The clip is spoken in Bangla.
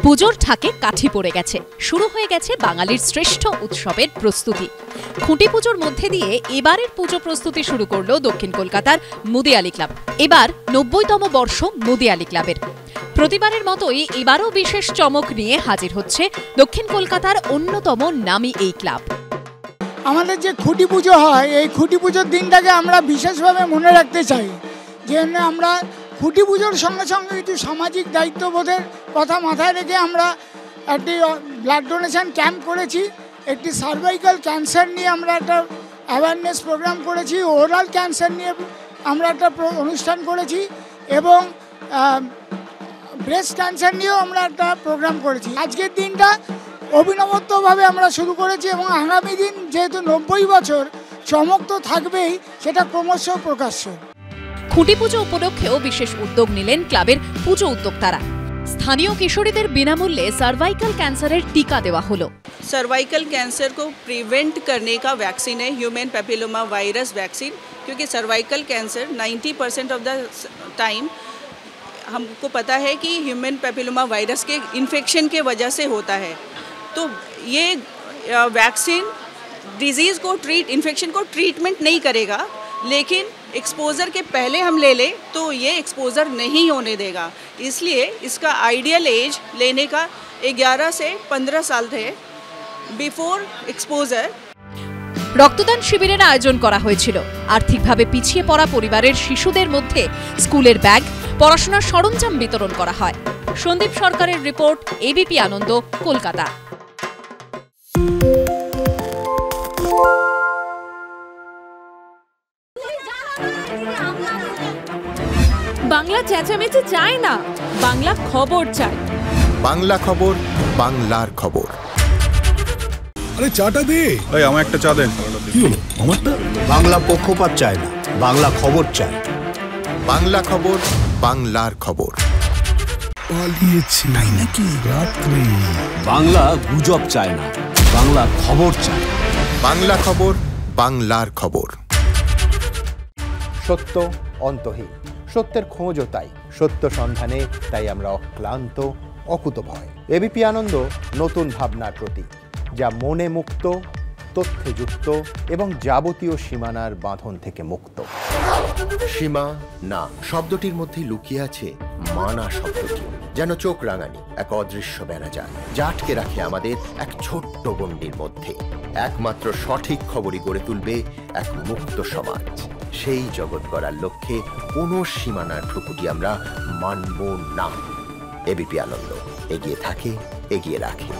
পুজোর ঠাকে কাঠি পড়ে গেছে, শুরু হয়ে গেছে বাঙালির শ্রেষ্ঠ উৎসবের প্রস্তুতি। খুঁটি পুজোর মধ্যে দিয়ে এবারের পুজো প্রস্তুতি শুরু করলো দক্ষিণ কলকাতার মুদিয়ালি ক্লাব। এবার ৯০তম বর্ষ মুদিয়ালি ক্লাবের। প্রতিবারের মতোই এবারও বিশেষ চমক নিয়ে হাজির হচ্ছে দক্ষিণ কলকাতার অন্যতম নামী এই ক্লাব। আমাদের যে খুঁটি পুজো হয়, এই খুঁটি পুজোর দিনটাকে আমরা বিশেষভাবে মনে রাখতে চাই। যে আমরা খুঁটি পুজোর সঙ্গে সঙ্গে কিছু সামাজিক দায়িত্ববোধের কথা মাথায় রেখে আমরা একটি ব্লাড ডোনেশন ক্যাম্প করেছি, একটি সার্ভাইকাল ক্যান্সার নিয়ে আমরা একটা অ্যাওয়ারনেস প্রোগ্রাম করেছি, ওরাল ক্যান্সার নিয়ে আমরা একটা অনুষ্ঠান করেছি এবং ব্রেস্ট ক্যান্সার নিয়েও আমরা একটা প্রোগ্রাম করেছি। আজকের দিনটা অভিনবত্বভাবে আমরা শুরু করেছি এবং আগামী দিন যেহেতু ৯০ বছর, চমক তো থাকবেই, সেটা ক্রমশ প্রকাশ্য। খুঁটি পুজো উপলক্ষেও বিশেষ উদ্যোগ নিলেন ক্লাবের পুজো উদ্যোক্তারা। স্থানীয় কিশোরীদের বিনামূল্যে সার্ভাইকাল ক্যান্সারের टीका দেওয়া হলো। सर्वाइकल कैंसर को प्रिवेंट करने का वैक्सीन है ह्यूमन पैपिलोमा वायरस वैक्सीन, क्योंकि cervical cancer 90% of the time हमको पता है कि ह्यूमन पैपिलोमा वायरस के इन्फेक्शन के वजह से होता है। तो ये वैक्सीन डिजीज़ को इन्फेक्शन को ट्रीटमेंट नहीं करेगा, लेकिन एक्सपोज़र के पहले हम ले लें तो ये एक्सपोज़र नहीं होने देगा। इसलिए इसका आइडियल एज लेने का 11 से 15 साल थे बिफोर एक्सपोज़र। রক্তদান শিবিরের আয়োজন করা হয়েছিল। আর্থিকভাবে পিছিয়ে পড়া পরিবারের শিশুদের মধ্যে স্কুলের ব্যাগ, পড়াশোনার সরঞ্জাম বিতরণ করা হয়। সন্দীপ সরকারের রিপোর্ট, এবিপি আনন্দ, কলকাতা। বাংলা চেঁচামেচি চায় না, বাংলা খবর চায়। বাংলা খবর, বাংলার খবর। আরে চাটা দে। এই আমার একটা চা দেন। কি হলো আমারটা? বাংলা পক্ষপাত চায় না, বাংলা খবর চায়। বাংলা খবর, বাংলার খবর। পালিয়েছি নাই নাকি রাত্রে? বাংলা গুজব চায় না, বাংলা খবর চায়। বাংলা খবর, বাংলার খবর। সত্য অন্তহীন, সত্যের খোঁজও তাই, সত্য সন্ধানে তাই আমরা অক্লান্ত, অকুতভয়। এবিপি আনন্দ নতুন ভাবনার প্রতীক, যা মনে মুক্ত, তথ্যে যুক্ত এবং যাবতীয় সীমানার বাঁধন থেকে মুক্ত। সীমা না শব্দটির মধ্যে লুকিয়ে আছে মানা শব্দটি, যেন চোখ রাঙানি এক অদৃশ্য ব্যানাজার, যা আটকে রাখে আমাদের এক ছোট্ট গণ্ডির মধ্যে। একমাত্র সঠিক খবরই গড়ে তুলবে এক মুক্ত সমাজ। সেই জগৎ গড়ার লক্ষ্যে কোনো সীমানার ঠুকুটি আমরা মানব না। এবিপি আনন্দ এগিয়ে থাকে, এগিয়ে রাখে।